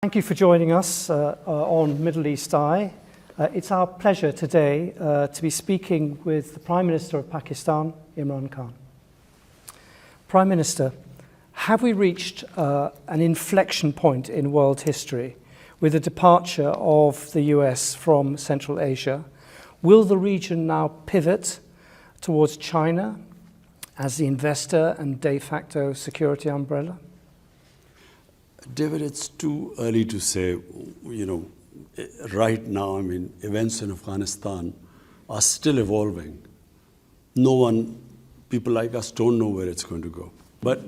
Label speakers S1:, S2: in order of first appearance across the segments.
S1: Thank you for joining us on Middle East Eye. It's our pleasure today to be speaking with the Prime Minister of Pakistan, Imran Khan. Prime Minister, have we reached an inflection point in world history with the departure of the US from Central Asia? Will the region now pivot towards China as the investor and de facto security umbrella?
S2: David, it's too early to say, right now, events in Afghanistan are still evolving. People like us don't know where it's going to go. But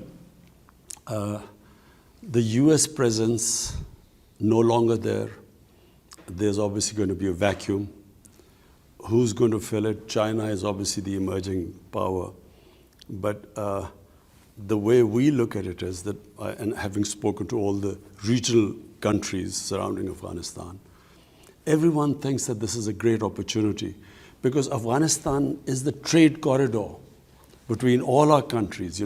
S2: the US presence no longer there. There's obviously going to be a vacuum. Who's going to fill it? China is obviously the emerging power. But the way we look at it is that, and having spoken to all the regional countries surrounding Afghanistan, everyone thinks that this is a great opportunity because Afghanistan is the trade corridor between all our countries.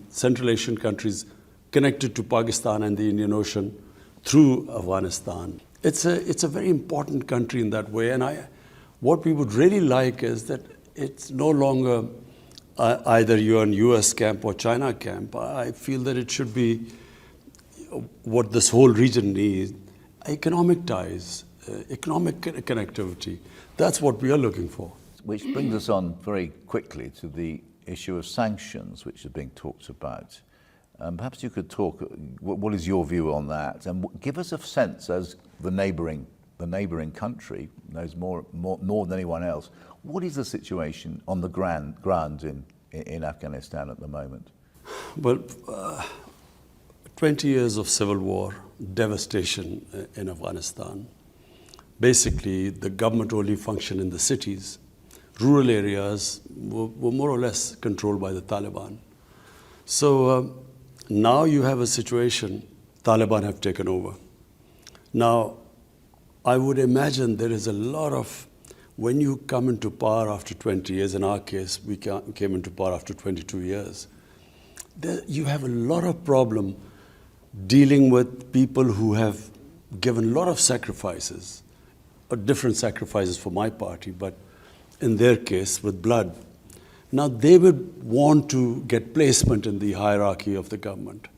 S2: Central Asian countries connected to Pakistan and the Indian Ocean through Afghanistan. It's a very important country in that way. And what we would really like is that it's no longer either you're in US camp or China camp. I feel that it should be what this whole region needs, economic ties, economic connectivity. That's what we are looking for.
S3: Which brings us on very quickly to the issue of sanctions, which are being talked about. Perhaps you could talk, what is your view on that? And give us a sense, as the neighbouring country knows more than anyone else, what is the situation on the ground in Afghanistan at the moment?
S2: Well, 20 years of civil war, devastation in Afghanistan. Basically, the government only functioned in the cities. Rural areas were more or less controlled by the Taliban. So now you have a situation, Taliban have taken over. Now, I would imagine there is a lot of, when you come into power after 20 years, in our case, we came into power after 22 years, you have a lot of problem dealing with people who have given a lot of sacrifices, or different sacrifices for my party, but in their case, with blood. Now, they would want to get placement in the hierarchy of the government.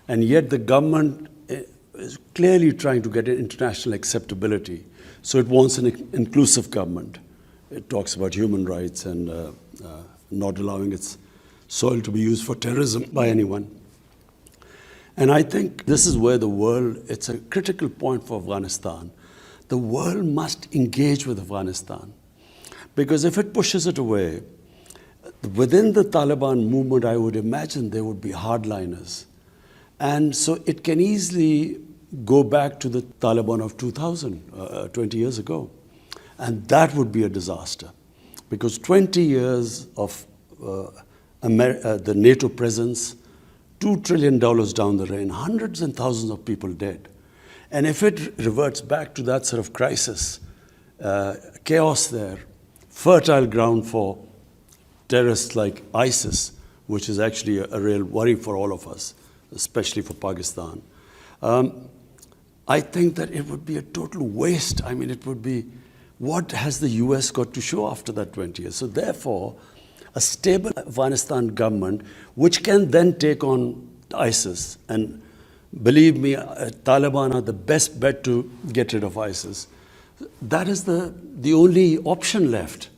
S2: And yet the government is clearly trying to get international acceptability. So it wants an inclusive government. It talks about human rights and not allowing its soil to be used for terrorism by anyone. And I think this is where the world, it's a critical point for Afghanistan. The world must engage with Afghanistan. Because if it pushes it away, within the Taliban movement, I would imagine there would be hardliners. And so it can easily go back to the Taliban of 2000, 20 years ago. And that would be a disaster. Because 20 years of the NATO presence, $2 trillion down the drain, hundreds and thousands of people dead. And if it reverts back to that sort of crisis, chaos there, fertile ground for terrorists like ISIS, which is actually a real worry for all of us, especially for Pakistan. I think that it would be a total waste. It would be, what has the US got to show after that 20 years? So therefore, a stable Afghanistan government, which can then take on ISIS, and believe me, Taliban are the best bet to get rid of ISIS. That is the only option left.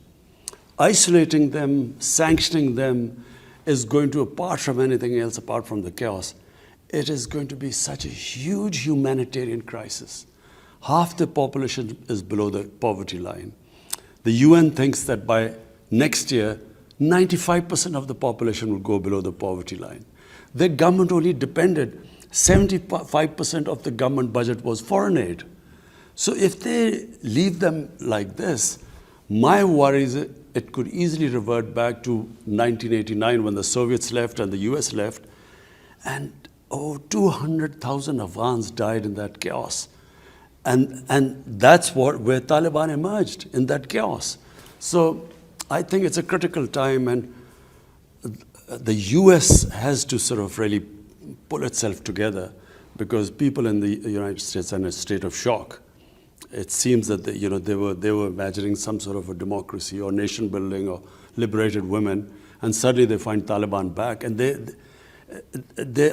S2: Isolating them, sanctioning them is going to, apart from anything else, apart from the chaos, it is going to be such a huge humanitarian crisis. Half the population is below the poverty line. The UN thinks that by next year, 95% of the population will go below the poverty line. The government only depended, 75% of the government budget was foreign aid. So if they leave them like this, my worry is it could easily revert back to 1989 when the Soviets left and the US left, and 200,000 Afghans died in that chaos. And that's where Taliban emerged, in that chaos. So I think it's a critical time, and the US has to sort of really pull itself together because people in the United States are in a state of shock. It seems that they were imagining some sort of a democracy or nation building or liberated women, and suddenly they find Taliban back, and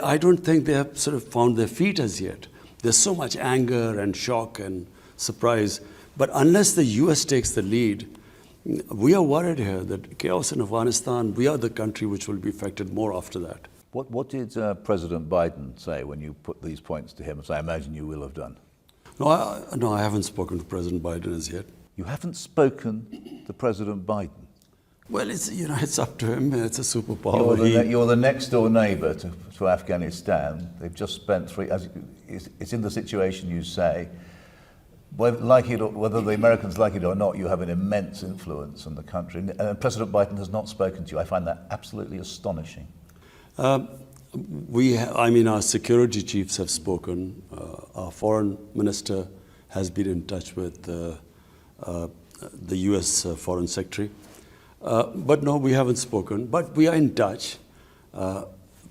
S2: I don't think they have sort of found their feet as yet. There's so much anger and shock and surprise, but unless the U.S. takes the lead, we are worried here that chaos in Afghanistan, we are the country which will be affected more after that.
S3: What did President Biden say when you put these points to him, as I imagine you will have done?
S2: No, I haven't spoken to President Biden as yet.
S3: You haven't spoken to President Biden?
S2: Well, it's up to him. It's a superpower.
S3: You're the next door neighbour to Afghanistan. They've just spent it's in the situation you say. Whether the Americans like it or not, you have an immense influence on the country. And President Biden has not spoken to you. I find that absolutely astonishing.
S2: Our security chiefs have spoken. Our foreign minister has been in touch with the U.S. Foreign Secretary. But no, we haven't spoken. But we are in touch.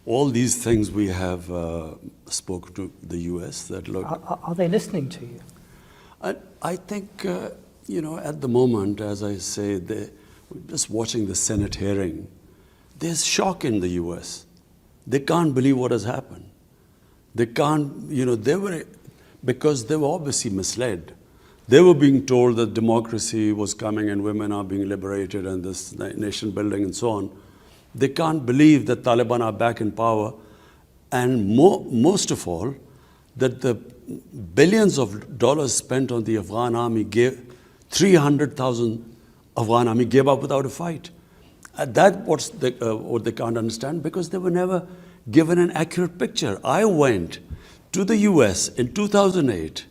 S2: All these things we have spoken to the U.S. that look.
S1: Are they listening to you?
S2: I think, at the moment, as I say, we're just watching the Senate hearing. There's shock in the U.S. They can't believe what has happened. They can't, because they were obviously misled. They were being told that democracy was coming and women are being liberated and this nation building and so on. They can't believe that Taliban are back in power, and most of all, that the billions of dollars spent on the Afghan army 300,000 Afghan army gave up without a fight. That's what they can't understand, because they were never given an accurate picture. I went to the US in 2008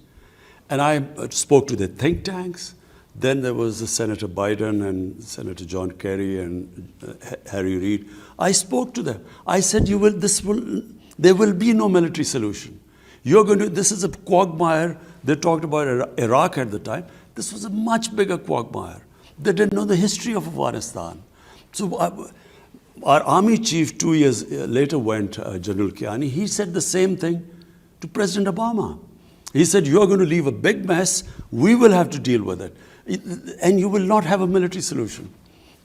S2: and I spoke to the think tanks. Then there was Senator Biden and Senator John Kerry and Harry Reid. I spoke to them. I said, there will be no military solution. This is a quagmire. They talked about Iraq at the time. This was a much bigger quagmire. They didn't know the history of Afghanistan. So our army chief 2 years later went, General Kiani, he said the same thing to President Obama. He said, you're going to leave a big mess, we will have to deal with it, and you will not have a military solution.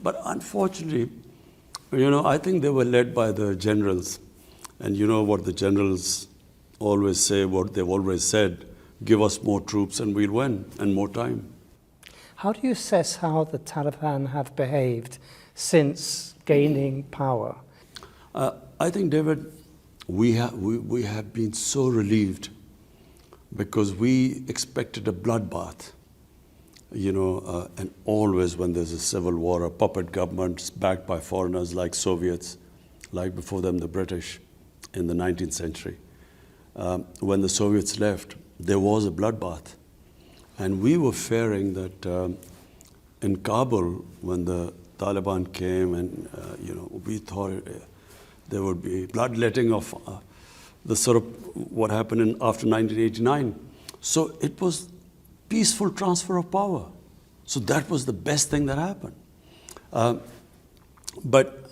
S2: But unfortunately, I think they were led by the generals. And you know what the generals always say, what they've always said, give us more troops and we'll win, and more time.
S1: How do you assess how the Taliban have behaved since gaining power?
S2: I think, David, we have been so relieved, because we expected a bloodbath. And always when there's a civil war, a puppet government backed by foreigners like Soviets, like before them the British in the 19th century. When the Soviets left, there was a bloodbath. And we were fearing that in Kabul, when the Taliban came and, we thought there would be bloodletting of the sort of what happened after 1989. So it was peaceful transfer of power. So that was the best thing that happened. But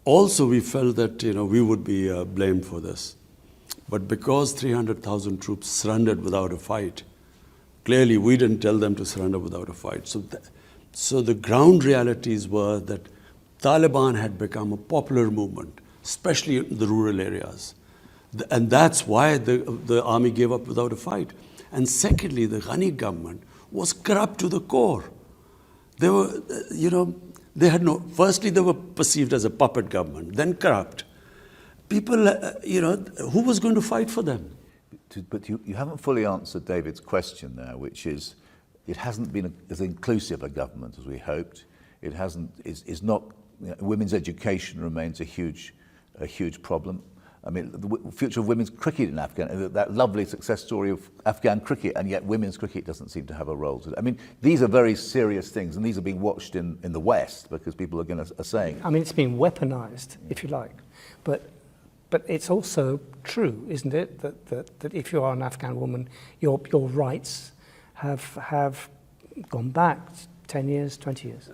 S2: also we felt that, we would be blamed for this. But because 300,000 troops surrendered without a fight, clearly we didn't tell them to surrender without a fight. So the ground realities were that Taliban had become a popular movement, especially in the rural areas. And that's why the army gave up without a fight. And secondly, the Ghani government was corrupt to the core. They were, firstly they were perceived as a puppet government, then corrupt. People, who was going to fight for them?
S3: But you haven't fully answered David's question there, which is, it hasn't been as inclusive a government as we hoped. It hasn't. Is not. Women's education remains a huge problem. I mean, the future of women's cricket in Afghanistan, that lovely success story of Afghan cricket, and yet women's cricket doesn't seem to have a role today. I mean, these are very serious things, and these are being watched in the West because people are saying.
S1: I mean, it's been weaponized, if you like, but it's also true, isn't it, that if you are an Afghan woman, your rights have gone back 10 years, 20 years.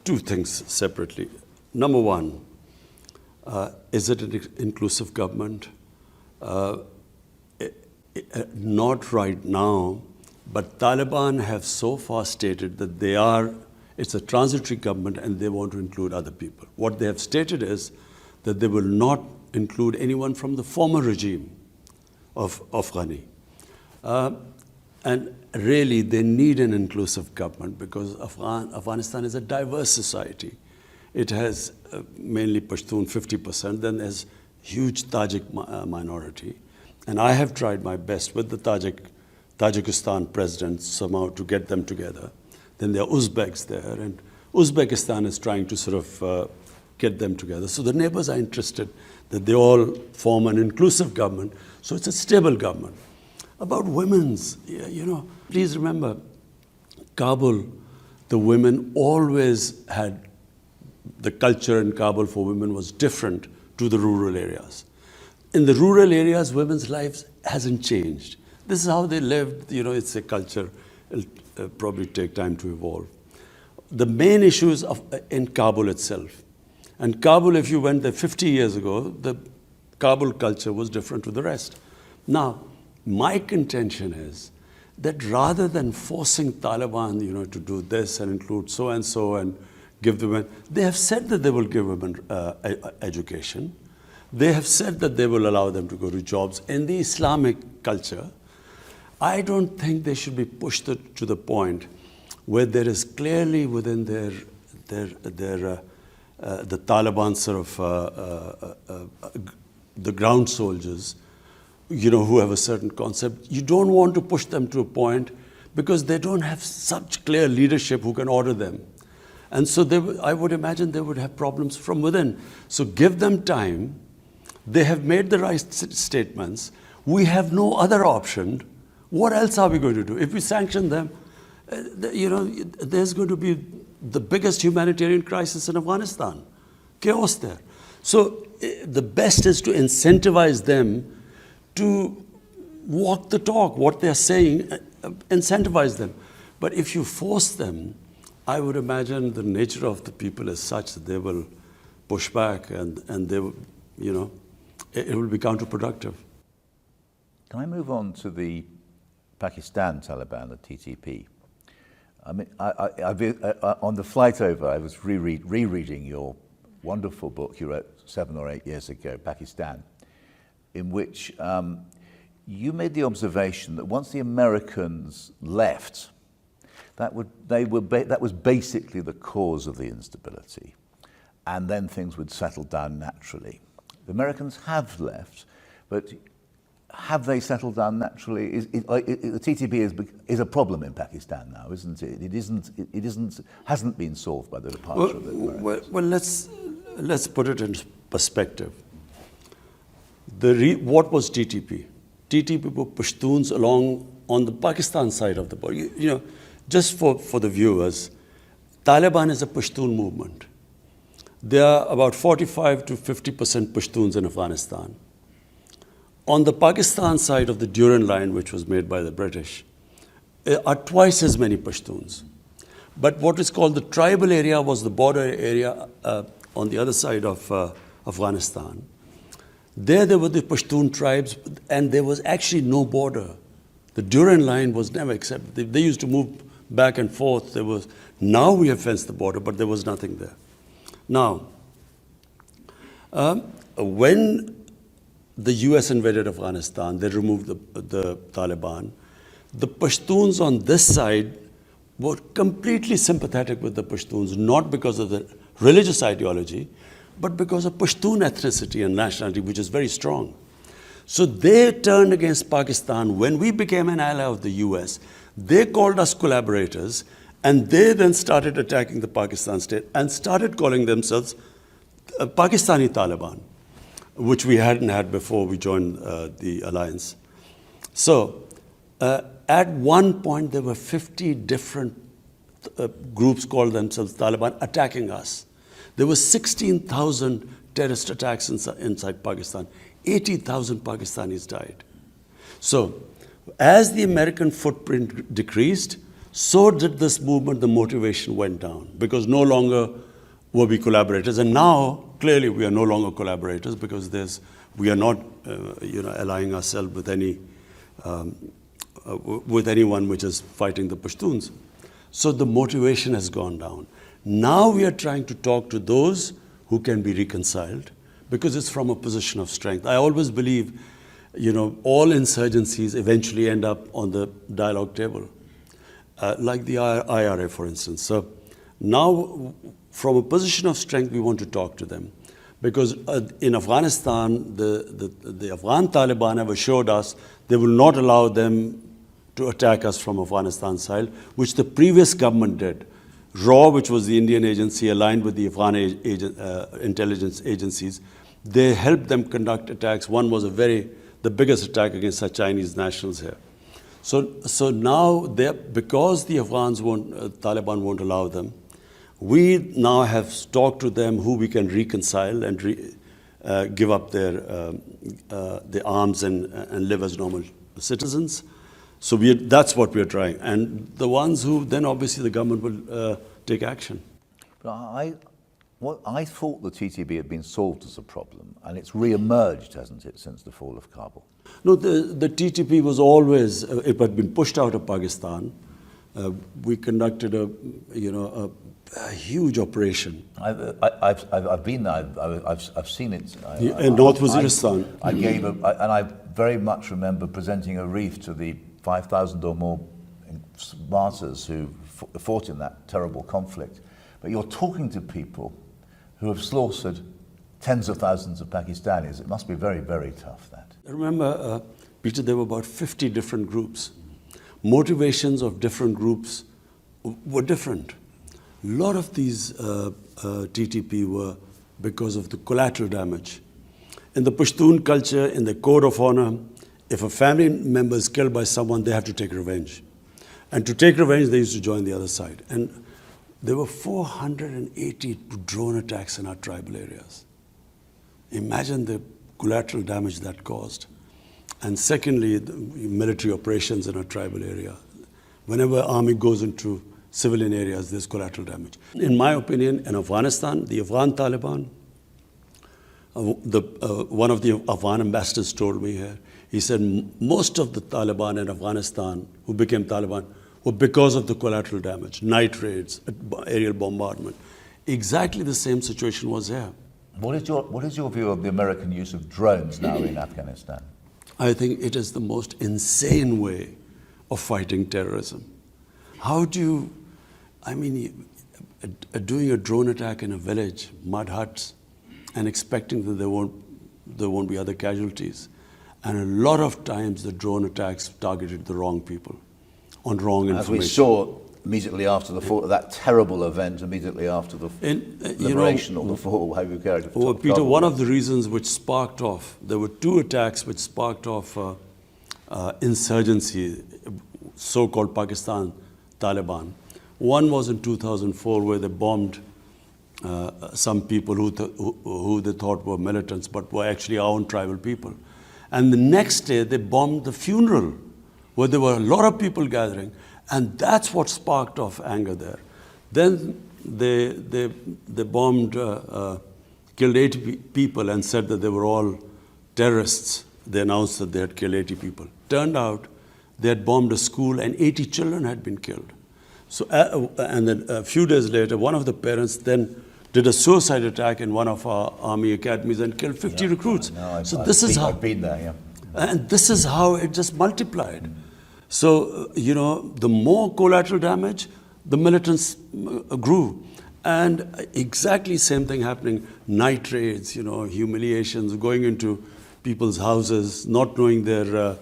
S2: Two things separately. Number one, is it an inclusive government? Not right now, but Taliban have so far stated that it's a transitory government and they want to include other people. What they have stated is that they will not include anyone from the former regime of Ghani. And really, they need an inclusive government because Afghanistan is a diverse society. It has mainly Pashtun, 50%, then there's huge Tajik minority. And I have tried my best with the Tajikistan president somehow to get them together. Then there are Uzbeks there, and Uzbekistan is trying to sort of get them together. So the neighbors are interested that they all form an inclusive government, so it's a stable government. About women's, please remember, Kabul, the women always had, the culture in Kabul for women was different to the rural areas. In the rural areas, women's lives hasn't changed. This is how they lived, it's a culture. It'll probably take time to evolve. The main issues in Kabul itself. And Kabul, if you went there 50 years ago, the Kabul culture was different to the rest. Now, my contention is that rather than forcing Taliban, to do this and include so and give the women, they have said that they will give women education. They have said that they will allow them to go to jobs. In the Islamic culture, I don't think they should be pushed to the point where there is clearly within the Taliban sort of the ground soldiers, who have a certain concept. You don't want to push them to a point because they don't have such clear leadership who can order them. And so I would imagine they would have problems from within. So give them time. They have made the right statements. We have no other option. What else are we going to do? If we sanction them, there's going to be the biggest humanitarian crisis in Afghanistan. Chaos there. So the best is to incentivize them to walk the talk, what they're saying, incentivize them. But if you force them, I would imagine the nature of the people is such that they will push back and they will, it will be counterproductive.
S3: Can I move on to the Pakistan Taliban, the TTP? I mean, on the flight over, I was rereading your wonderful book you wrote 7 or 8 years ago, Pakistan, in which you made the observation that once the Americans left, that was basically the cause of the instability, and then things would settle down naturally. The Americans have left, but have they settled down naturally? The TTP is a problem in Pakistan now, isn't it? It hasn't been solved by the departure of the Americans.
S2: Well, let's put it in perspective. What was TTP? TTP were Pashtuns along on the Pakistan side of the border. Just for the viewers, Taliban is a Pashtun movement. There are about 45 to 50% Pashtuns in Afghanistan. On the Pakistan side of the Durand Line, which was made by the British, are twice as many Pashtuns. But what is called the tribal area was the border area on the other side of Afghanistan. There were the Pashtun tribes, and there was actually no border. The Durand Line was never accepted. They used to move back and forth. Now we have fenced the border, but there was nothing there. Now, when the US invaded Afghanistan, they removed the Taliban. The Pashtuns on this side were completely sympathetic with the Pashtuns, not because of the religious ideology, but because of Pashtun ethnicity and nationality, which is very strong. So they turned against Pakistan. When we became an ally of the US, they called us collaborators, and they then started attacking the Pakistan state and started calling themselves Pakistani Taliban, which we hadn't had before we joined the alliance. So at one point, there were 50 different groups called themselves Taliban attacking us. There were 16,000 terrorist attacks inside Pakistan. 80,000 Pakistanis died. So as the American footprint decreased, so did this movement. The motivation went down because no longer were we collaborators. And now, clearly, we are no longer collaborators because there's We are not, allying ourselves with with anyone which is fighting the Pashtuns. So the motivation has gone down. Now we are trying to talk to those who can be reconciled, because it's from a position of strength. I always believe, all insurgencies eventually end up on the dialogue table, like the IRA, for instance. So now, from a position of strength, we want to talk to them. Because in Afghanistan, the Afghan Taliban have assured us they will not allow them to attack us from Afghanistan side, which the previous government did. RAW, which was the Indian agency aligned with the Afghan intelligence agencies, they helped them conduct attacks. One was the biggest attack against the Chinese nationals here. So now, because the Taliban won't allow them, we now have talked to them who we can reconcile and give up their arms and live as normal citizens. So that's what we're trying. And the ones who, then obviously the government will take action.
S3: But I thought the TTP had been solved as a problem, and it's re-emerged, hasn't it, since the fall of Kabul?
S2: No, the TTP was always, it had been pushed out of Pakistan. We conducted a huge operation.
S3: I've been there. I've seen it.
S2: In North Waziristan.
S3: And I very much remember presenting a wreath to the 5,000 or more martyrs who fought in that terrible conflict. But you're talking to people who have slaughtered tens of thousands of Pakistanis. It must be very, very tough, that.
S2: Remember, Peter, there were about 50 different groups. Motivations of different groups were different. A lot of these TTP were because of the collateral damage. In the Pashtun culture, in the code of honor, if a family member is killed by someone, they have to take revenge. And to take revenge, they used to join the other side. And there were 480 drone attacks in our tribal areas. Imagine the collateral damage that caused. And secondly, the military operations in a tribal area. Whenever army goes into civilian areas, there's collateral damage. In my opinion, in Afghanistan, the Afghan Taliban, one of the Afghan ambassadors told me here, he said most of the Taliban in Afghanistan who became Taliban were because of the collateral damage, night raids, aerial bombardment. Exactly the same situation was here.
S3: What is your view of the American use of drones now in Afghanistan?
S2: I think it is the most insane way of fighting terrorism. How do you, doing a drone attack in a village, mud huts, and expecting that there won't be other casualties. And a lot of times the drone attacks targeted the wrong people on wrong information.
S3: As we saw immediately after the fall, that terrible event immediately after the liberation or the fall, how you carried it.
S2: Well, Peter, one of the reasons which sparked off, there were two attacks which sparked off insurgency, so-called Pakistan Taliban. One was in 2004 where they bombed some people who they thought were militants but were actually our own tribal people. And the next day they bombed the funeral where there were a lot of people gathering, and that's what sparked off anger there. Then they bombed, killed 80 people and said that they were all terrorists. They announced that they had killed 80 people. Turned out they had bombed a school and 80 children had been killed. So, and then a few days later, one of the parents then did a suicide attack in one of our army academies and killed 50 recruits.
S3: I've been there, yeah.
S2: And this is how it just multiplied. So, the more collateral damage, the militants grew. And exactly same thing happening, night raids, humiliations, going into people's houses, not knowing their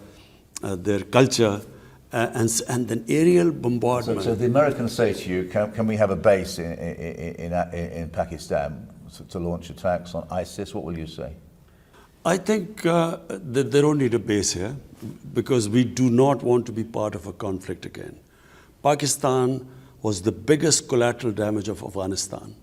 S2: culture, and then aerial bombardment.
S3: So the Americans say to you, can we have a base in Pakistan to launch attacks on ISIS? What will you say?
S2: I think that they don't need a base here because we do not want to be part of a conflict again. Pakistan was the biggest collateral damage of Afghanistan.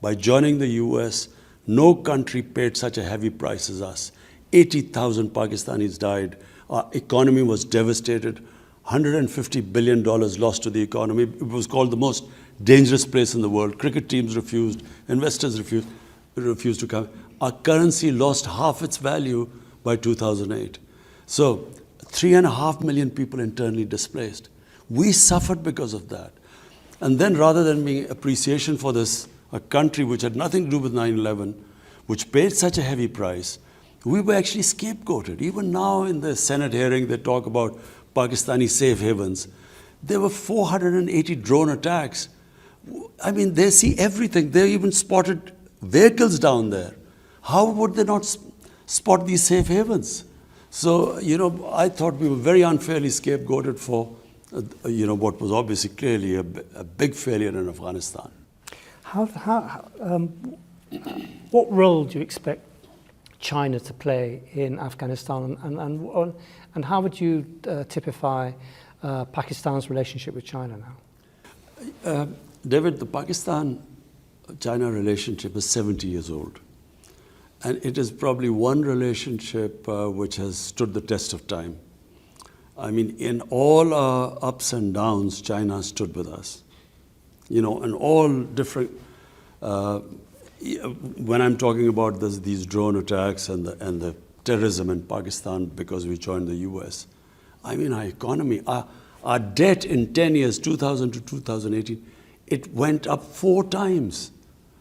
S2: By joining the US, no country paid such a heavy price as us. 80,000 Pakistanis died. Our economy was devastated. $150 billion lost to the economy. It was called the most dangerous place in the world. Cricket teams refused, investors refused. refused to come. Our currency lost half its value by 2008. So 3.5 million people internally displaced. We suffered because of that. And then rather than being appreciation for this, a country which had nothing to do with 9/11, which paid such a heavy price, we were actually scapegoated. Even now in the Senate hearing, they talk about Pakistani safe havens. There were 480 drone attacks. I mean, they see everything. They even spotted vehicles down there. How would they not spot these safe havens? So, I thought we were very unfairly scapegoated for, what was obviously clearly a big failure in Afghanistan.
S1: What role do you expect China to play in Afghanistan, and how would you typify Pakistan's relationship with China now?
S2: David, the Pakistan-China relationship is 70 years old. And it is probably one relationship which has stood the test of time. I mean, in all our ups and downs, China stood with us. In all different, when I'm talking about these drone attacks and the terrorism in Pakistan because we joined the US, I mean, our economy, our debt in 10 years, 2000 to 2018, it went up 4 times.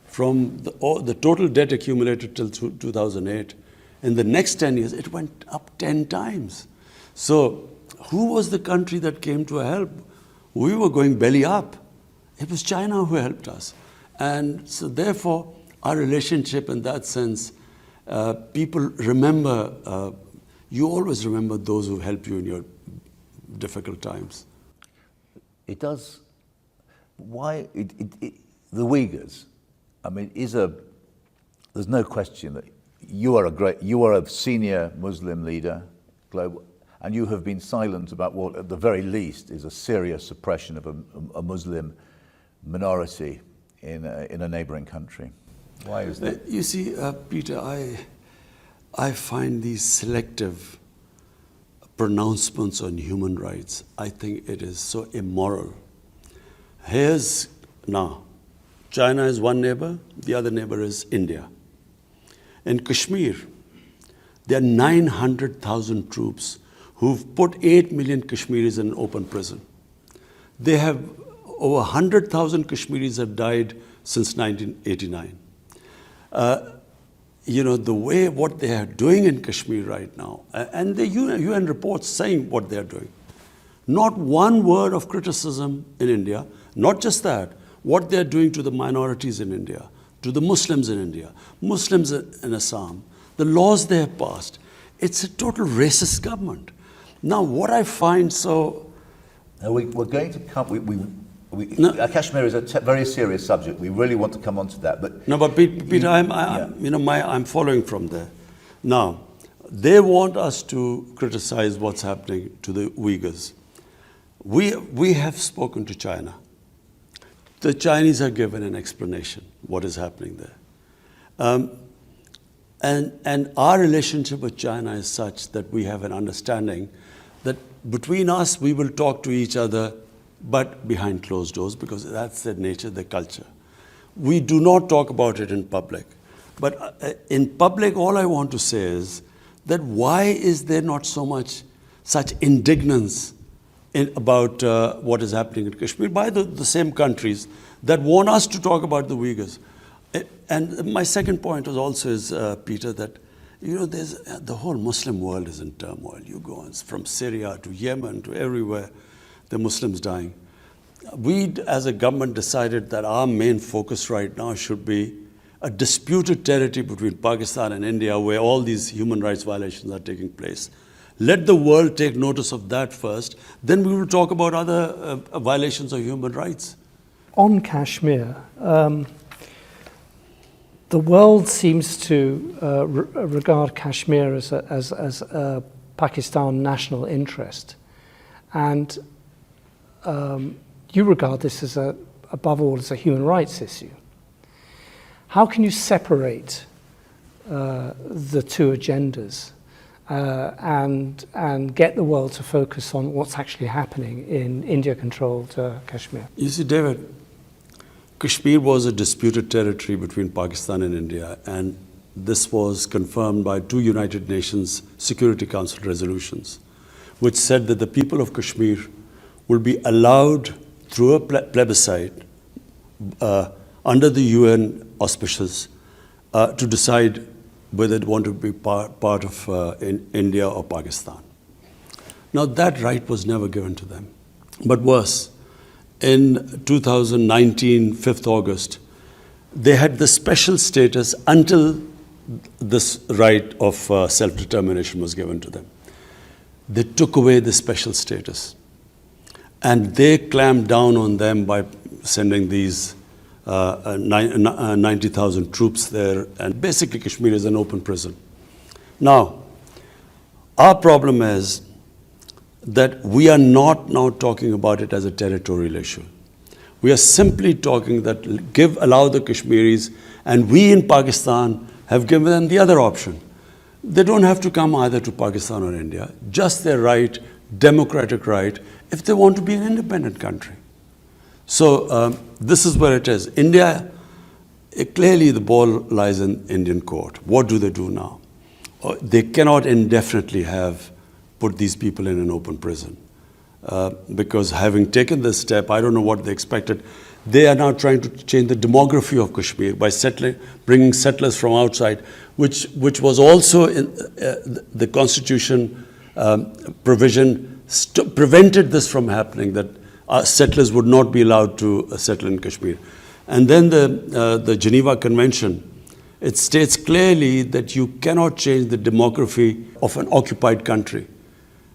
S2: From the total debt accumulated till 2008. In the next 10 years, it went up 10 times. So who was the country that came to help? We were going belly up. It was China who helped us. And so therefore, our relationship in that sense, people remember, you always remember those who helped you in your difficult times.
S3: It does. Why? The Uyghurs. I mean, there's no question that you are a senior Muslim leader, global, and you have been silent about what, at the very least, is a serious suppression of a Muslim minority in a neighboring country. Why is that?
S2: You see, Peter, I find these selective pronouncements on human rights, I think it is so immoral. Now, China is one neighbor, the other neighbor is India. In Kashmir, there are 900,000 troops who've put 8 million Kashmiris in open prison. They have over 100,000 Kashmiris have died since 1989. The way what they are doing in Kashmir right now, and the UN reports saying what they are doing. Not one word of criticism in India, not just that, what they're doing to the minorities in India, to the Muslims in India, Muslims in Assam, the laws they have passed. It's a total racist government. Now, what I find so...
S3: Now we're going to come... Kashmir is a very serious subject. We really want to come on to that. But
S2: no, but Peter, I'm following from there. Now, they want us to criticize what's happening to the Uyghurs. We have spoken to China. The Chinese have given an explanation what is happening there. And our relationship with China is such that we have an understanding that between us, we will talk to each other, but behind closed doors, because that's their nature, their culture. We do not talk about it in public. But in public, all I want to say is that why is there not such indignance about what is happening in Kashmir by the same countries that want us to talk about the Uyghurs. And my second point was also Peter, that there's the whole Muslim world is in turmoil. You go on from Syria to Yemen to everywhere, the Muslims dying. We, as a government, decided that our main focus right now should be a disputed territory between Pakistan and India, where all these human rights violations are taking place. Let the world take notice of that first, then we will talk about other violations of human rights.
S1: On Kashmir, the world seems to regard Kashmir as a Pakistan national interest. And you regard this as above all as a human rights issue. How can you separate the two agendas and get the world to focus on what's actually happening in India-controlled Kashmir?
S2: You see, David, Kashmir was a disputed territory between Pakistan and India, and this was confirmed by two United Nations Security Council resolutions, which said that the people of Kashmir will be allowed through a plebiscite under the UN auspices to decide whether they want to be part of India or Pakistan. Now that right was never given to them. But worse, in 2019, 5th August, they had the special status until this right of self-determination was given to them. They took away the special status. And they clamped down on them by sending these 90,000 troops there. And basically, Kashmir is an open prison. Now, our problem is that we are not now talking about it as a territorial issue. We are simply talking that allow the Kashmiris, and we in Pakistan have given them the other option. They don't have to come either to Pakistan or India, just their right, democratic right, if they want to be an independent country. So this is where it is. India, clearly the ball lies in Indian court. What do they do now? They cannot indefinitely have put these people in an open prison. Because having taken this step, I don't know what they expected. They are now trying to change the demography of Kashmir by bringing settlers from outside, which was also in the constitution provision prevented this from happening, that settlers would not be allowed to settle in Kashmir. And then the Geneva Convention, it states clearly that you cannot change the demography of an occupied country.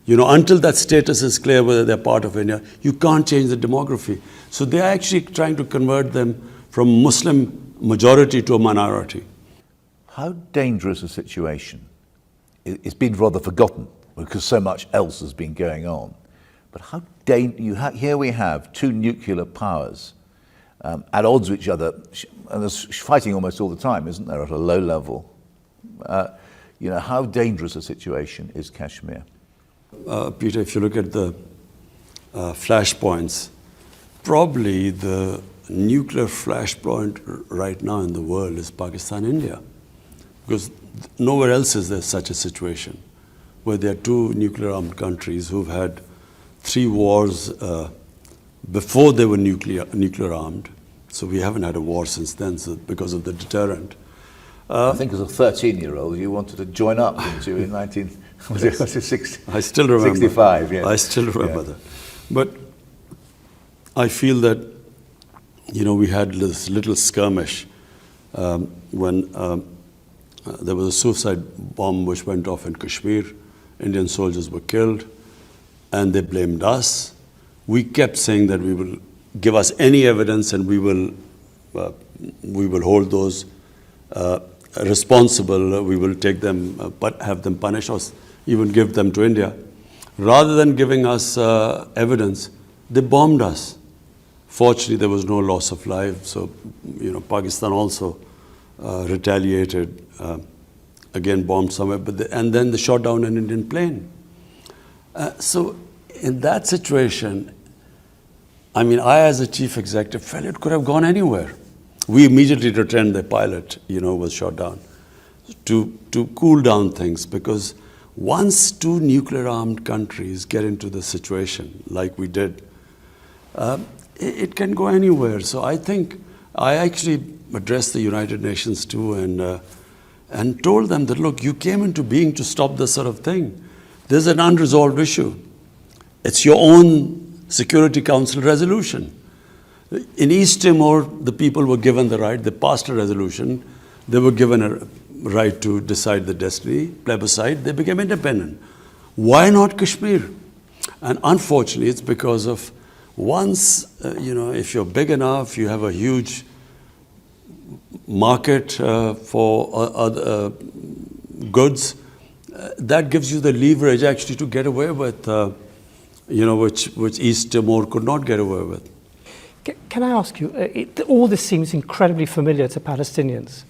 S2: You know, until that status is clear whether they're part of India, you can't change the demography. So they are actually trying to convert them from Muslim majority to a minority.
S3: How dangerous a situation? It's been rather forgotten because so much else has been going on. But how here we have two nuclear powers at odds with each other, and there's fighting almost all the time, isn't there, at a low level? You know, how dangerous a situation is Kashmir?
S2: Peter, if you look at the flashpoints, probably the nuclear flashpoint right now in the world is Pakistan-India, because nowhere else is there such a situation where there are two nuclear-armed countries who've had 3 wars before they were nuclear-armed. So we haven't had a war since then, so because of the deterrent.
S3: I think as a 13-year-old, you wanted to join up, didn't you, in 1960?
S2: I still remember.
S3: 65, yeah.
S2: I still remember that. But I feel that, you know, we had this little skirmish when there was a suicide bomb which went off in Kashmir. Indian soldiers were killed, and they blamed us. We kept saying that we will give us any evidence, and we will hold those responsible. We will take them, but have them punished, or even give them to India. Rather than giving us evidence, they bombed us. Fortunately, there was no loss of life. So, you know, Pakistan also retaliated, again bombed somewhere, and then they shot down an Indian plane. So in that situation, I mean, I as a chief executive felt it could have gone anywhere. We immediately returned the pilot, you know, was shot down to cool down things, because once two nuclear-armed countries get into the situation like we did, it can go anywhere. So I think I actually addressed the United Nations too, and told them that, look, you came into being to stop this sort of thing. There's an unresolved issue. It's your own Security Council resolution. In East Timor, the people were given the right. They passed a resolution. They were given a right to decide the destiny, plebiscite. They became independent. Why not Kashmir? And unfortunately, it's because of once, you know, if you're big enough, you have a huge market for other goods, that gives you the leverage actually to get away with, you know, which East Timor could not get away with.
S1: Can I ask you, all this seems incredibly familiar to Palestinians,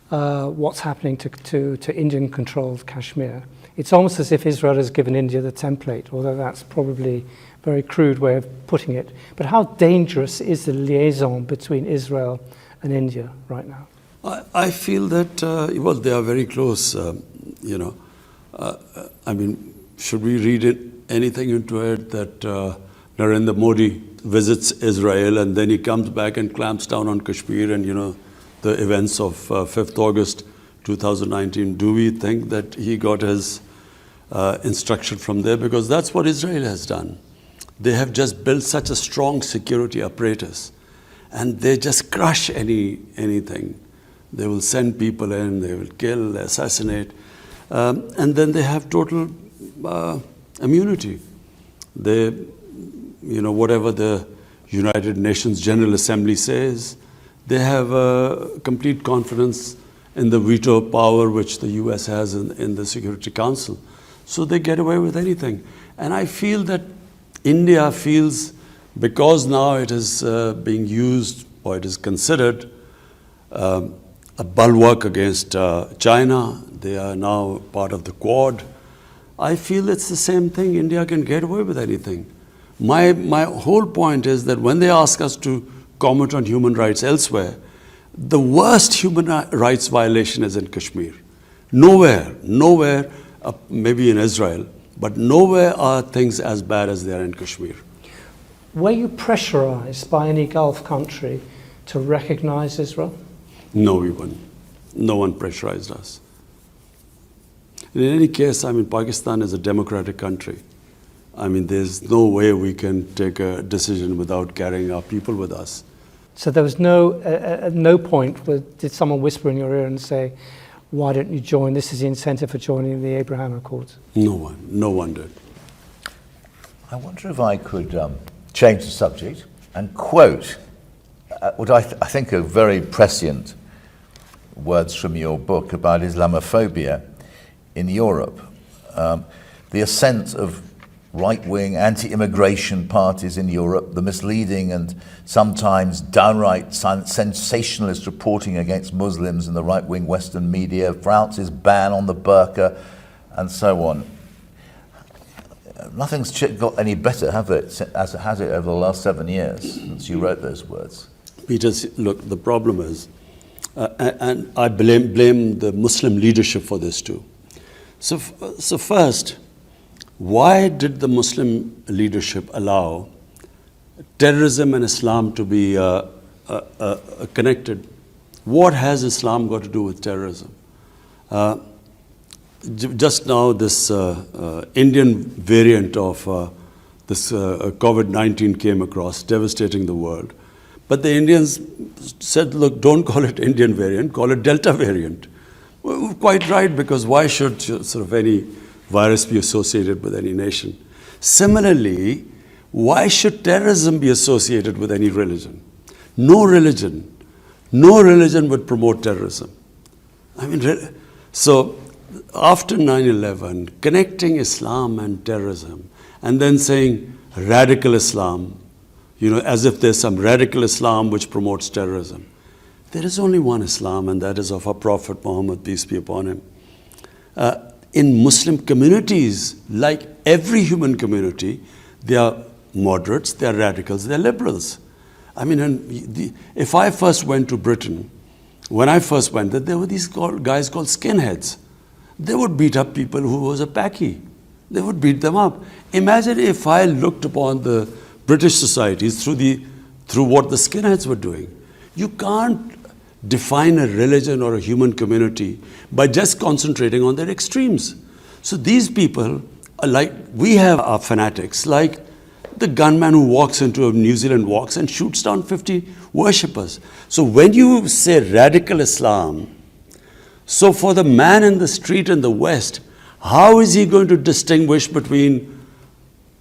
S1: what's happening to Indian-controlled Kashmir. It's almost as if Israel has given India the template, although that's probably a very crude way of putting it. But how dangerous is the liaison between Israel and India right now?
S2: I feel that, well, they are very close, I mean, should we read anything into it that Narendra Modi visits Israel and then he comes back and clamps down on Kashmir and, the events of 5th August 2019, do we think that he got his instruction from there? Because that's what Israel has done. They have just built such a strong security apparatus and they just crush anything. They will send people in, they will kill, assassinate, and then they have total immunity. They, whatever the United Nations General Assembly says, they have complete confidence in the veto power which the US has in the Security Council. So they get away with anything. And I feel that India feels, because now it is being used, or it is considered a bulwark against China, they are now part of the Quad. I feel it's the same thing. India can get away with anything. My whole point is that when they ask us to comment on human rights elsewhere, the worst human rights violation is in Kashmir. Nowhere, maybe in Israel, but nowhere are things as bad as they are in Kashmir.
S1: Were you pressurized by any Gulf country to recognize Israel?
S2: No, we weren't. No one pressurized us. In any case, Pakistan is a democratic country. There's no way we can take a decision without carrying our people with us.
S1: So there was at no point did someone whisper in your ear and say, why don't you join? This is the incentive for joining the Abraham Accords.
S2: No one did.
S3: I wonder if I could change the subject and quote what I think are very prescient words from your book about Islamophobia in Europe. The ascent of right-wing anti-immigration parties in Europe, the misleading and sometimes downright sensationalist reporting against Muslims in the right-wing Western media, France's ban on the burqa, and so on. Nothing's got any better, as it has it over the last 7 years since you wrote those words.
S2: Peter, look, the problem is, and I blame the Muslim leadership for this too. So first, why did the Muslim leadership allow terrorism and Islam to be connected? What has Islam got to do with terrorism? Just now, this Indian variant of this COVID-19 came across, devastating the world. But the Indians said, look, don't call it Indian variant, call it Delta variant. Well, quite right, because why should sort of any virus be associated with any nation? Similarly, why should terrorism be associated with any religion? No religion would promote terrorism. So after 9/11, connecting Islam and terrorism, and then saying radical Islam, as if there's some radical Islam which promotes terrorism. There is only one Islam, and that is of our Prophet Muhammad, peace be upon him. In Muslim communities, like every human community, they are moderates, they are radicals, they are liberals. If I first went to Britain, when I first went there were these guys called skinheads. They would beat up people who was a Paki. They would beat them up. Imagine if I looked upon the British societies through what the skinheads were doing. You can't define a religion or a human community by just concentrating on their extremes. So these people are like, we have our fanatics, like the gunman who walks into a New Zealand walks and shoots down 50 worshippers. So when you say radical Islam, so for the man in the street in the West, how is he going to distinguish between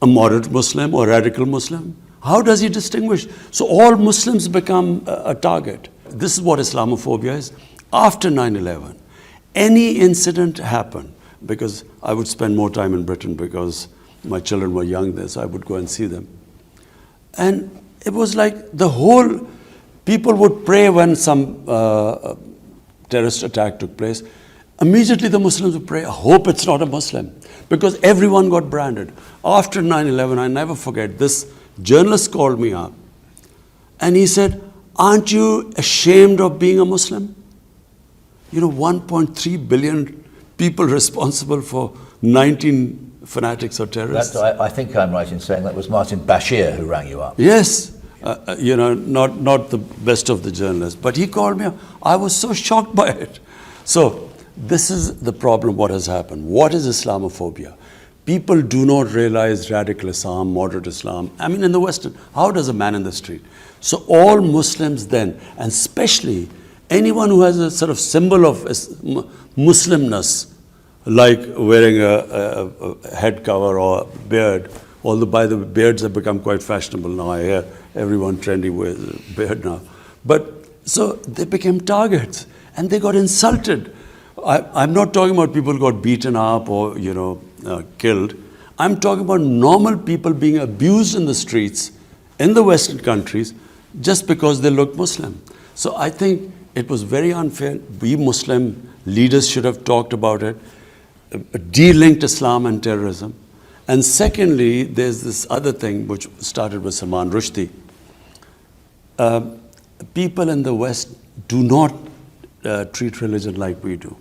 S2: a moderate Muslim or radical Muslim? How does he distinguish? So all Muslims become a target. This is what Islamophobia is. After 9/11, any incident happened, because I would spend more time in Britain because my children were young there, so I would go and see them. And it was like people would pray when some terrorist attack took place. Immediately the Muslims would pray, I hope it's not a Muslim, because everyone got branded. After 9/11, I never forget, this journalist called me up and he said, aren't you ashamed of being a Muslim? 1.3 billion people responsible for 19 fanatics or terrorists.
S3: I think I'm right in saying that was Martin Bashir who rang you up.
S2: Yes, not the best of the journalists, but he called me up. I was so shocked by it. So this is the problem, what has happened. What is Islamophobia? People do not realize radical Islam, moderate Islam. I mean, in the Western, how does a man in the street? So all Muslims then, and especially anyone who has a sort of symbol of Muslimness, like wearing a head cover or a beard, although by the way, beards have become quite fashionable now. I hear everyone trendy wears a beard now. But so they became targets and they got insulted. I'm not talking about people who got beaten up or, killed. I'm talking about normal people being abused in the streets in the Western countries just because they look Muslim. So I think it was very unfair. We Muslim leaders should have talked about it, de-linked Islam and terrorism. And secondly, there's this other thing which started with Salman Rushdie. People in the West do not treat religion like we do.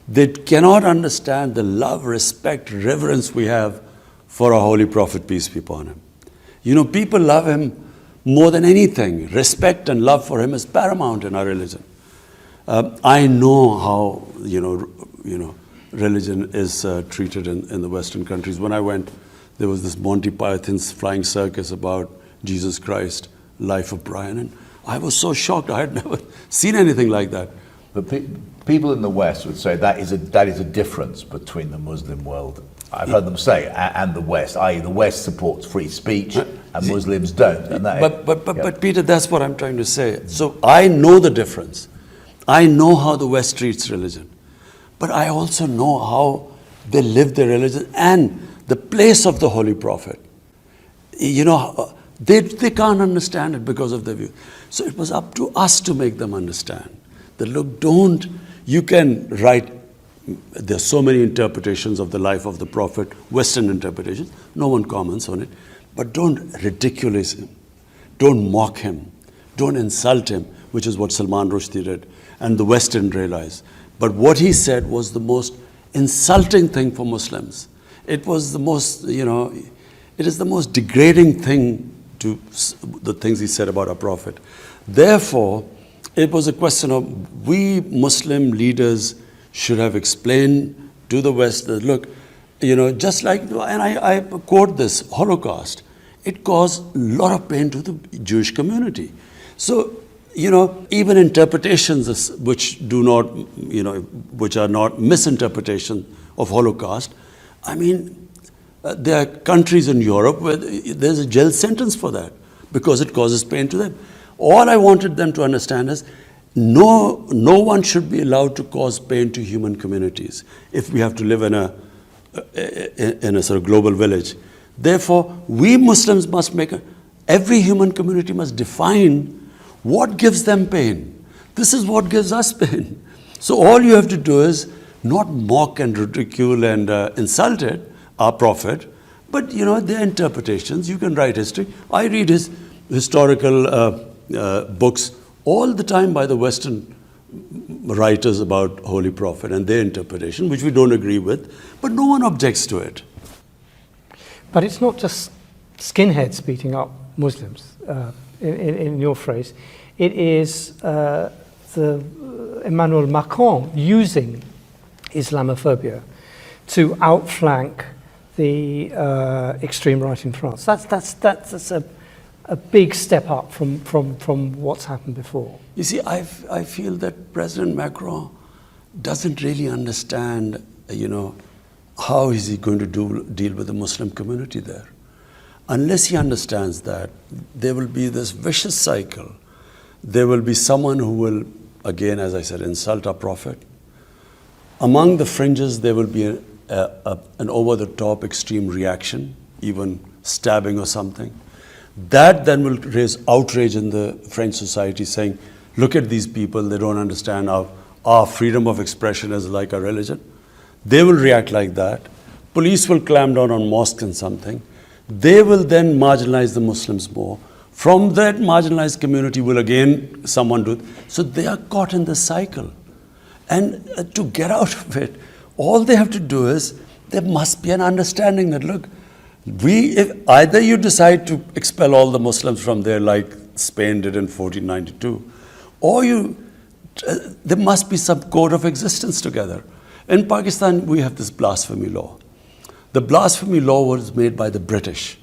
S2: They cannot understand the love, respect, reverence we have for our Holy Prophet, peace be upon him. People love him more than anything. Respect and love for him is paramount in our religion. I know how, religion is treated in the Western countries. When I went, there was this Monty Python's flying circus about Jesus Christ, life of Brian, and I was so shocked. I had never seen anything like that.
S3: But people in the West would say that is a difference between the Muslim world, I've heard them say, and the West, i.e. the West supports free speech and Muslims don't. And
S2: But Peter, that's what I'm trying to say. So I know the difference. I know how the West treats religion. But I also know how they live their religion and the place of the Holy Prophet. They can't understand it because of their view. So it was up to us to make them understand. That look, you can write, there's so many interpretations of the life of the Prophet, Western interpretations, no one comments on it, but don't ridiculous him, don't mock him, don't insult him, which is what Salman Rushdie did, and the West didn't realize. But what he said was the most insulting thing for Muslims. It was the most, it is the most degrading thing to the things he said about our Prophet. Therefore, it was a question of we Muslim leaders should have explained to the West that, look, just like, and I quote this, Holocaust, it caused a lot of pain to the Jewish community. So, even interpretations which do not, which are not misinterpretation of Holocaust, I mean, there are countries in Europe where there's a jail sentence for that because it causes pain to them. All I wanted them to understand is no one should be allowed to cause pain to human communities if we have to live in a sort of global village. Therefore, we Muslims must every human community must define what gives them pain. This is what gives us pain. So all you have to do is not mock and ridicule and insult it, our Prophet, but their interpretations. You can write history. I read his historical books all the time by the Western writers about Holy Prophet and their interpretation, which we don't agree with, but no one objects to it.
S1: But it's not just skinheads beating up Muslims, in your phrase. It is Emmanuel Macron using Islamophobia to outflank the extreme right in France. That's a big step up from what's happened before.
S2: You see, I feel that President Macron doesn't really understand, how is he going to deal with the Muslim community there. Unless he understands that, there will be this vicious cycle. There will be someone who will, again, as I said, insult our Prophet. Among the fringes, there will be an over-the-top extreme reaction, even stabbing or something. That then will raise outrage in the French society saying, look at these people, they don't understand our freedom of expression is like a religion. They will react like that. Police will clamp down on mosques and something. They will then marginalize the Muslims more. From that marginalized community will again someone do it. So they are caught in this cycle. And to get out of it, all they have to do is, there must be an understanding that, look, if either you decide to expel all the Muslims from there like Spain did in 1492, or there must be some code of existence together. In Pakistan, we have this blasphemy law. The blasphemy law was made by the British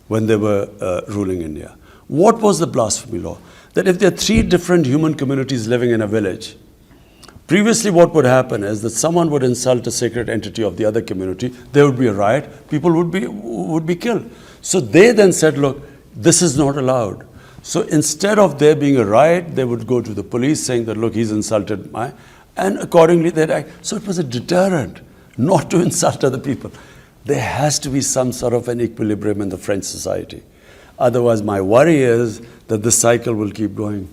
S2: when they were ruling India. What was the blasphemy law? That if there are 3 different human communities living in a village, previously what would happen is that someone would insult a sacred entity of the other community, there would be a riot, people would be killed. So they then said, look, this is not allowed. So instead of there being a riot, they would go to the police saying that, look, he's insulted my, and accordingly they'd act. So it was a deterrent not to insult other people. There has to be some sort of an equilibrium in the French society. Otherwise, my worry is that this cycle will keep going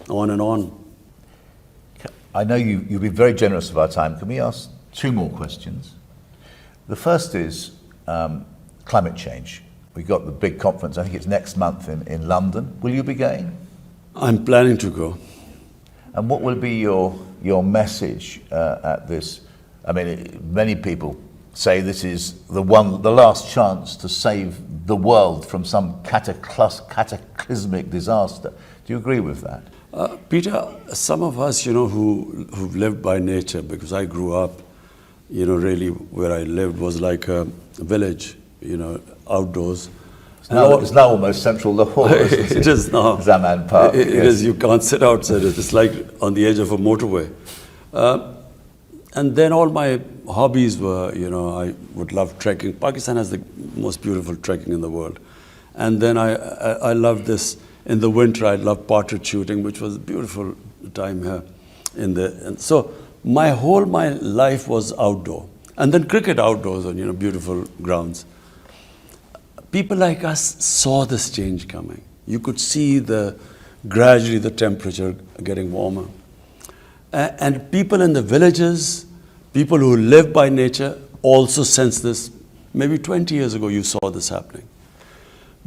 S2: on and on.
S3: I know you've been very generous of our time. Can we ask 2 more questions? The first is climate change. We've got the big conference, I think it's next month in London. Will you be going? I'm
S2: planning to go.
S3: And what will be your message at this? I mean, many people say this is the last chance to save the world from some cataclysmic disaster. Do you agree with that?
S2: Peter, some of us, who've lived by nature, because I grew up, really where I lived was like a village, outdoors.
S3: It's now almost central Lahore.
S2: It is now.
S3: Zaman Park.
S2: It is. You can't sit outside it. It's like on the edge of a motorway. And then all my hobbies were, I would love trekking. Pakistan has the most beautiful trekking in the world. And then I loved this. In the winter, I loved partridge shooting, which was a beautiful time here. And so my life was outdoor. And then cricket outdoors on, beautiful grounds. People like us saw this change coming. You could see gradually the temperature getting warmer. And people in the villages, people who live by nature, also sense this. Maybe 20 years ago, you saw this happening.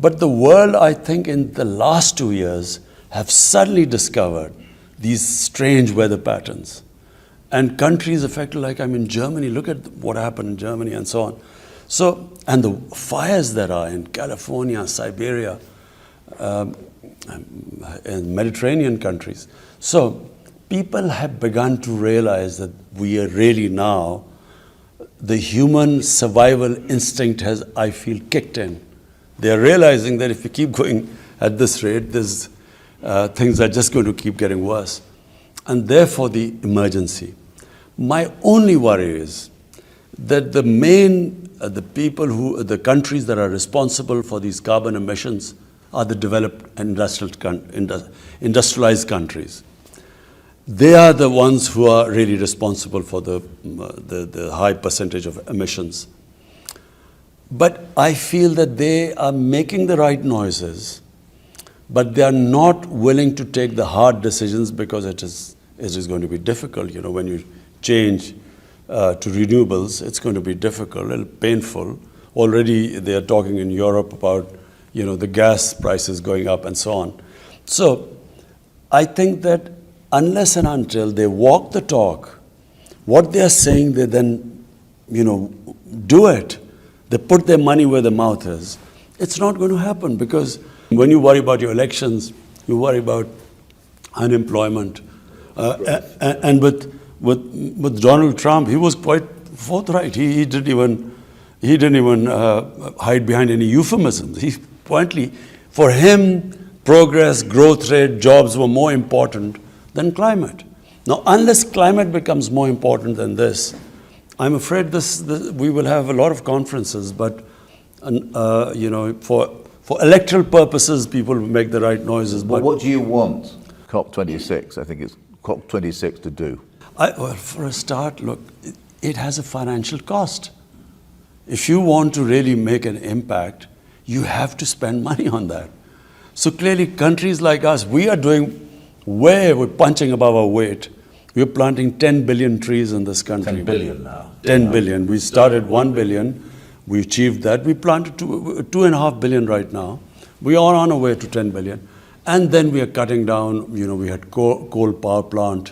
S2: But the world, I think, in the last 2 years, have suddenly discovered these strange weather patterns. And countries affected, like I'm in Germany, look at what happened in Germany and so on. So, and the fires that are in California, Siberia, and Mediterranean countries. So, people have begun to realize that we are really now, the human survival instinct has, I feel, kicked in. They are realizing that if we keep going at this rate, things are just going to keep getting worse. And therefore, the emergency. My only worry is that the countries that are responsible for these carbon emissions are the developed industrialized countries. They are the ones who are really responsible for the high percentage of emissions. But I feel that they are making the right noises, but they are not willing to take the hard decisions because it is going to be difficult. When you change to renewables, it's going to be difficult, a little painful. Already they are talking in Europe about, the gas prices going up and so on. So I think that unless and until they walk the talk, what they are saying, they then, do it. They put their money where their mouth is. It's not going to happen because when you worry about your elections, you worry about unemployment. And with Donald Trump, he was quite forthright. He didn't even hide behind any euphemisms. For him, progress, growth rate, jobs were more important than climate. Now, unless climate becomes more important than this, I'm afraid we will have a lot of conferences, but for electoral purposes, people will make the right noises.
S3: But what do you want COP26? I think it's COP26 to do.
S2: Well, for a start, look, it has a financial cost. If you want to really make an impact, you have to spend money on that. So clearly, countries like us, we're punching above our weight. We're planting 10 billion trees in this country.
S3: 10 billion now.
S2: 10 billion. We started 1 billion. We achieved that. We planted 2.5 billion right now. We are on our way to 10 billion. And then we are cutting down, we had coal power plant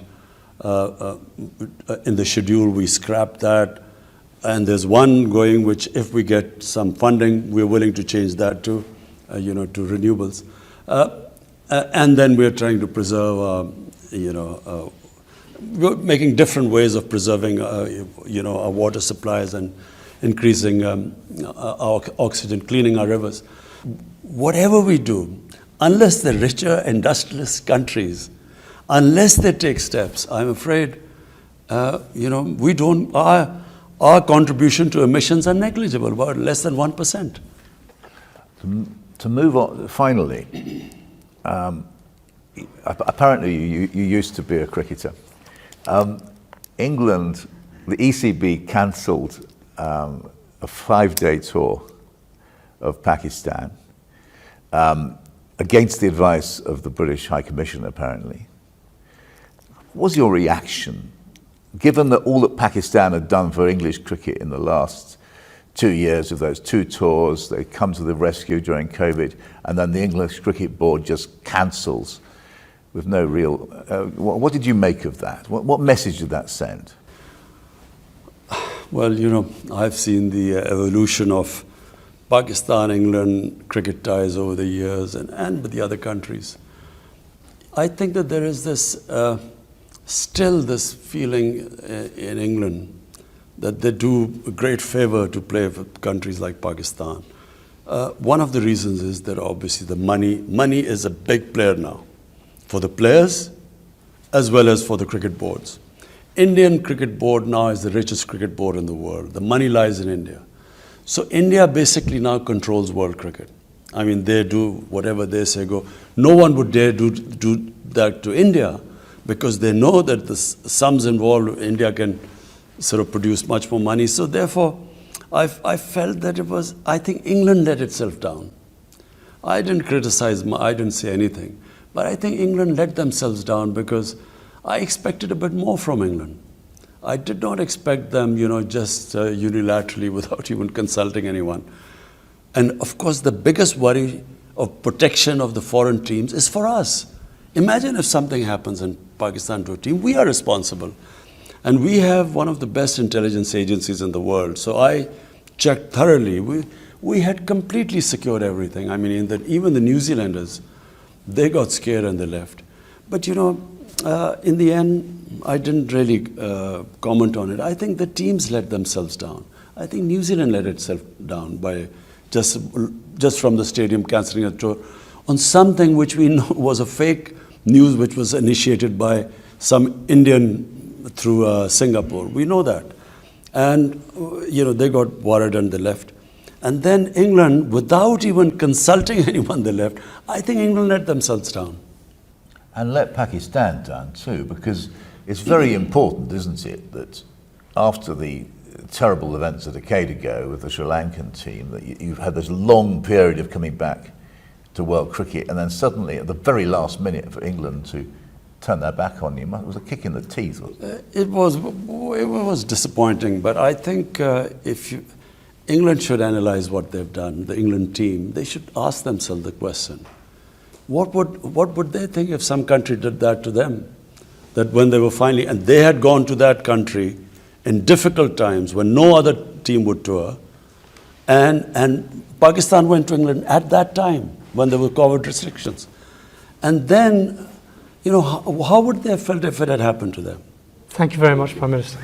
S2: in the schedule. We scrapped that. And there's one going, which if we get some funding, we're willing to change that to renewables. And then we're trying to preserve, we're making different ways of preserving, our water supplies and increasing our oxygen, cleaning our rivers. Whatever we do, unless the richer industrialist countries, unless they take steps, I'm afraid, we don't, our contribution to emissions are negligible, about less than 1%.
S3: To move on, finally, apparently you used to be a cricketer. England, the ECB cancelled a 5-day tour of Pakistan against the advice of the British High Commissioner, apparently. What was your reaction, given that all that Pakistan had done for English cricket in the last 2 years of those 2 tours, they come to the rescue during COVID, and then the English Cricket Board just cancels with no real... what did you make of that? What message did that send?
S2: Well, I've seen the evolution of Pakistan-England cricket ties over the years and with the other countries. I think that there is this, still this feeling in England that they do a great favor to play with countries like Pakistan. One of the reasons is that obviously the money is a big player now for the players as well as for the cricket boards. Indian cricket board now is the richest cricket board in the world. The money lies in India. So India basically now controls world cricket. I mean, they do whatever they say go. No one would dare do that to India because they know that the sums involved, India can sort of produce much more money. So therefore, I felt that I think England let itself down. I didn't criticize, I didn't say anything. But I think England let themselves down because I expected a bit more from England. I did not expect them, just unilaterally without even consulting anyone. And of course, the biggest worry of protection of the foreign teams is for us. Imagine if something happens in Pakistan to a team, we are responsible. And we have one of the best intelligence agencies in the world. So I checked thoroughly. We had completely secured everything. I mean, even the New Zealanders, they got scared and they left. But in the end, I didn't really comment on it. I think the teams let themselves down. I think New Zealand let itself down by just from the stadium cancelling a tour on something which we know was a fake news which was initiated by some Indian through Singapore. We know that. And, they got worried and they left. And then England, without even consulting anyone, they left. I think England let themselves down.
S3: And let Pakistan down too, because it's very important, isn't it, that after the terrible events a decade ago with the Sri Lankan team, that you've had this long period of coming back to world cricket, and then suddenly at the very last minute for England to turn their back on you, it was a kick in the teeth.
S2: It was disappointing, but I think England should analyze what they've done, the England team. They should ask themselves the question. What would they think if some country did that to them? That when they were finally, and they had gone to that country in difficult times when no other team would tour, and Pakistan went to England at that time when there were COVID restrictions. And then, how would they have felt if it had happened to them?
S1: Thank you very much, Prime Minister.